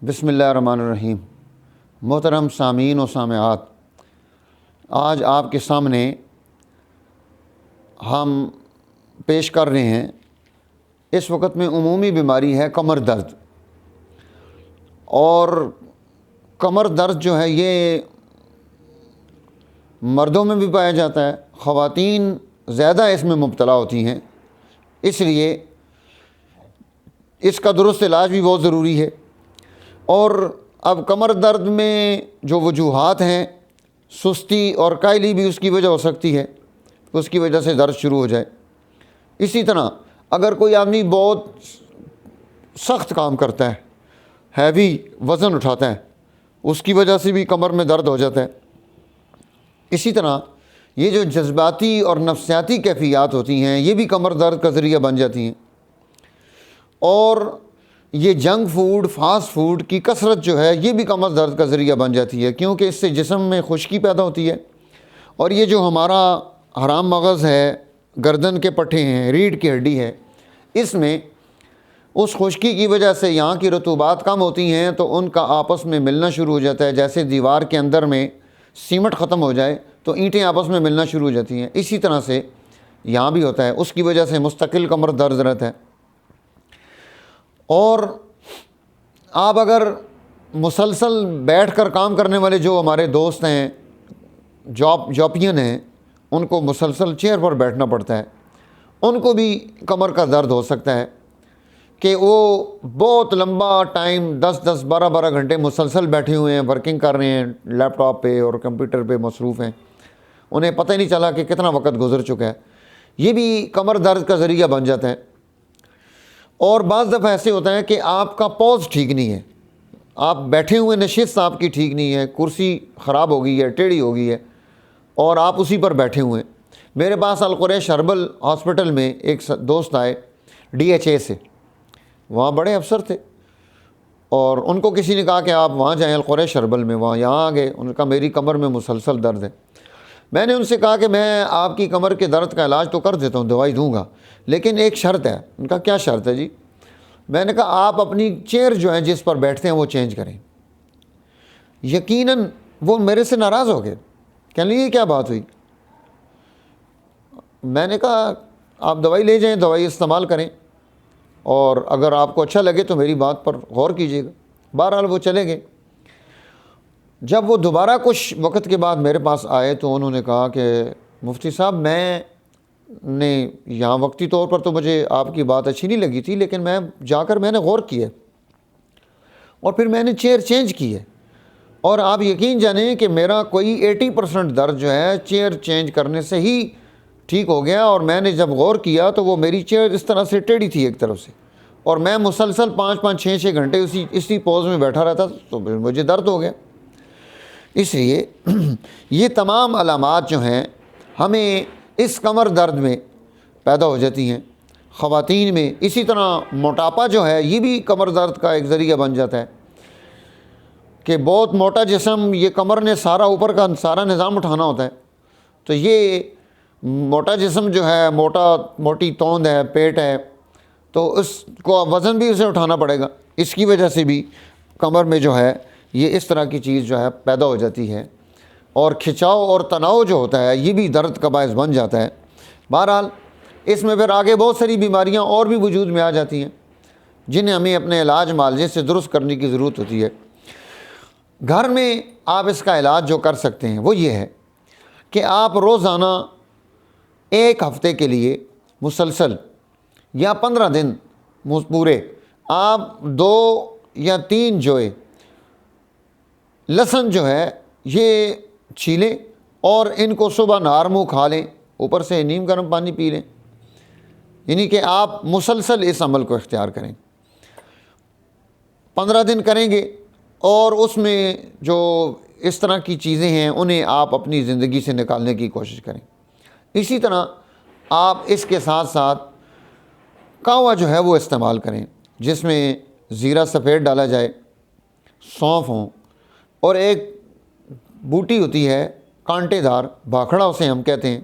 بسم اللہ الرحمن الرحیم۔ محترم سامعین و سامعات، آج آپ کے سامنے ہم پیش کر رہے ہیں، اس وقت میں عمومی بیماری ہے کمر درد، اور کمر درد جو ہے یہ مردوں میں بھی پایا جاتا ہے، خواتین زیادہ اس میں مبتلا ہوتی ہیں، اس لیے اس کا درست علاج بھی بہت ضروری ہے۔ اور اب کمر درد میں جو وجوہات ہیں، سستی اور کائلی بھی اس کی وجہ ہو سکتی ہے، اس کی وجہ سے درد شروع ہو جائے۔ اسی طرح اگر کوئی آدمی بہت سخت کام کرتا ہے، ہیوی وزن اٹھاتا ہے، اس کی وجہ سے بھی کمر میں درد ہو جاتا ہے۔ اسی طرح یہ جو جذباتی اور نفسیاتی کیفیات ہوتی ہیں، یہ بھی کمر درد کا ذریعہ بن جاتی ہیں۔ اور یہ جنک فوڈ، فاسٹ فوڈ کی کثرت جو ہے، یہ بھی کمر درد کا ذریعہ بن جاتی ہے، کیونکہ اس سے جسم میں خشکی پیدا ہوتی ہے، اور یہ جو ہمارا حرام مغز ہے، گردن کے پٹھے ہیں، ریڑھ کی ہڈی ہے، اس میں اس خشکی کی وجہ سے یہاں کی رطوبات کم ہوتی ہیں، تو ان کا آپس میں ملنا شروع ہو جاتا ہے۔ جیسے دیوار کے اندر میں سیمنٹ ختم ہو جائے تو اینٹیں آپس میں ملنا شروع ہو جاتی ہیں، اسی طرح سے یہاں بھی ہوتا ہے، اس کی وجہ سے مستقل کمر درد رہتا ہے۔ اور آپ اگر مسلسل بیٹھ کر کام کرنے والے جو ہمارے دوست ہیں، جاپین ہیں، ان کو مسلسل چیئر پر بیٹھنا پڑتا ہے، ان کو بھی کمر کا درد ہو سکتا ہے کہ وہ بہت لمبا ٹائم 10 12 گھنٹے مسلسل بیٹھے ہوئے ہیں، ورکنگ کر رہے ہیں، لیپ ٹاپ پہ اور کمپیوٹر پہ مصروف ہیں، انہیں پتہ ہی نہیں چلا کہ کتنا وقت گزر چکا ہے۔ یہ بھی کمر درد کا ذریعہ بن جاتا ہے۔ اور بعض دفعہ ایسے ہوتا ہے کہ آپ کا پوز ٹھیک نہیں ہے، آپ بیٹھے ہوئے نشست آپ کی ٹھیک نہیں ہے، کرسی خراب ہو گئی ہے، ٹیڑھی ہو گئی ہے، اور آپ اسی پر بیٹھے ہوئے ہیں۔ میرے پاس القریش ہربل ہاسپٹل میں ایک دوست آئے DHA سے، وہاں بڑے افسر تھے، اور ان کو کسی نے کہا کہ آپ وہاں جائیں القریش ہربل میں، وہاں یہاں آ گئے، ان کا میری کمر میں مسلسل درد ہے۔ میں نے ان سے کہا کہ میں آپ کی کمر کے درد کا علاج تو کر دیتا ہوں، دوائی دوں گا، لیکن ایک شرط ہے۔ ان کا کیا شرط ہے جی؟ میں نے کہا آپ اپنی چیئر جو ہے جس پر بیٹھتے ہیں وہ چینج کریں۔ یقیناً وہ میرے سے ناراض ہو گئے، کہنے لگے یہ کیا بات ہوئی؟ میں نے کہا آپ دوائی لے جائیں، دوائی استعمال کریں، اور اگر آپ کو اچھا لگے تو میری بات پر غور کیجیے گا۔ بہرحال وہ چلے گئے۔ جب وہ دوبارہ کچھ وقت کے بعد میرے پاس آئے تو انہوں نے کہا کہ مفتی صاحب، میں نے یہاں وقتی طور پر تو مجھے آپ کی بات اچھی نہیں لگی تھی، لیکن میں جا کر میں نے غور کیا، اور پھر میں نے چیئر چینج کی ہے، اور آپ یقین جانیں کہ میرا کوئی 80% درد جو ہے چیئر چینج کرنے سے ہی ٹھیک ہو گیا۔ اور میں نے جب غور کیا تو وہ میری چیئر اس طرح سے ٹیڑھی تھی ایک طرف سے، اور میں مسلسل 5 6 گھنٹے اسی پوز میں بیٹھا رہتا تو مجھے درد ہو گیا۔ اس لیے یہ تمام علامات جو ہیں ہمیں اس کمر درد میں پیدا ہو جاتی ہیں خواتین میں۔ اسی طرح موٹاپا جو ہے یہ بھی کمر درد کا ایک ذریعہ بن جاتا ہے، کہ بہت موٹا جسم، یہ کمر نے سارا اوپر کا سارا نظام اٹھانا ہوتا ہے، تو یہ موٹا جسم جو ہے، موٹی توند ہے، پیٹ ہے، تو اس کو وزن بھی اسے اٹھانا پڑے گا، اس کی وجہ سے بھی کمر میں جو ہے یہ اس طرح کی چیز جو ہے پیدا ہو جاتی ہے، اور کھچاؤ اور تناؤ جو ہوتا ہے یہ بھی درد کا باعث بن جاتا ہے۔ بہرحال اس میں پھر آگے بہت ساری بیماریاں اور بھی وجود میں آ جاتی ہیں، جنہیں ہمیں اپنے علاج معالجے سے درست کرنے کی ضرورت ہوتی ہے۔ گھر میں آپ اس کا علاج جو کر سکتے ہیں وہ یہ ہے کہ آپ روزانہ ایک ہفتے کے لیے مسلسل یا 15 دن پورے آپ 2 یا 3 جوئے لہسن جو ہے یہ چھیلیں، اور ان کو صبح نہار منہ کھا لیں، اوپر سے نیم گرم پانی پی لیں، یعنی کہ آپ مسلسل اس عمل کو اختیار کریں۔ 15 دن کریں گے، اور اس میں جو اس طرح کی چیزیں ہیں انہیں آپ اپنی زندگی سے نکالنے کی کوشش کریں۔ اسی طرح آپ اس کے ساتھ ساتھ قہوہ جو ہے وہ استعمال کریں، جس میں زیرہ سفید ڈالا جائے، سونف ہوں، اور ایک بوٹی ہوتی ہے کانٹے دار، بھاکھڑا اسے ہم کہتے ہیں،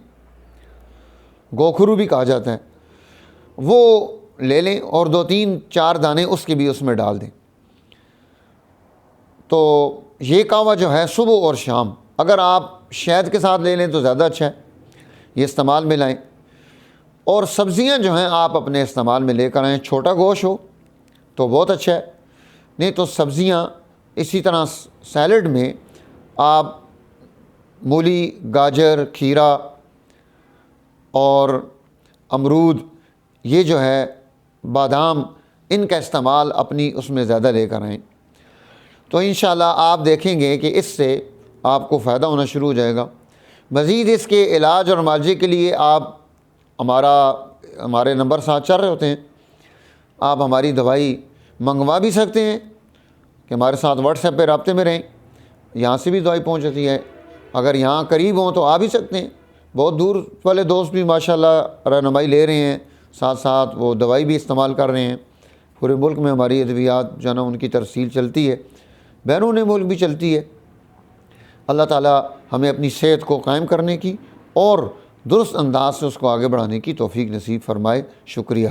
گوکھرو بھی کہا جاتا ہے، وہ لے لیں، اور 2 3 4 دانے اس کے بھی اس میں ڈال دیں۔ تو یہ قہوہ جو ہے صبح اور شام، اگر آپ شہد کے ساتھ لے لیں تو زیادہ اچھا ہے، یہ استعمال میں لائیں۔ اور سبزیاں جو ہیں آپ اپنے استعمال میں لے کر آئیں، چھوٹا گوشت ہو تو بہت اچھا ہے، نہیں تو سبزیاں اسی طرح سیلڈ میں آپ مولی، گاجر، کھیرا اور امرود، یہ جو ہے بادام، ان کا استعمال اپنی اس میں زیادہ لے کر آئیں، تو انشاءاللہ آپ دیکھیں گے کہ اس سے آپ کو فائدہ ہونا شروع ہو جائے گا۔ مزید اس کے علاج اور معالجے کے لیے آپ ہمارے نمبر ساتھ چل رہے ہوتے ہیں، آپ ہماری دوائی منگوا بھی سکتے ہیں کہ ہمارے ساتھ واٹس ایپ پہ رابطے میں رہیں، یہاں سے بھی دوائی پہنچ جاتی ہے، اگر یہاں قریب ہوں تو آ بھی سکتے ہیں، بہت دور والے دوست بھی ماشاءاللہ رہنمائی لے رہے ہیں، ساتھ ساتھ وہ دوائی بھی استعمال کر رہے ہیں، پورے ملک میں ہماری ادویات جو ہے نا ان کی ترسیل چلتی ہے، بیرون ملک بھی چلتی ہے۔ اللہ تعالیٰ ہمیں اپنی صحت کو قائم کرنے کی اور درست انداز سے اس کو آگے بڑھانے کی توفیق نصیب فرمائے۔ شکریہ۔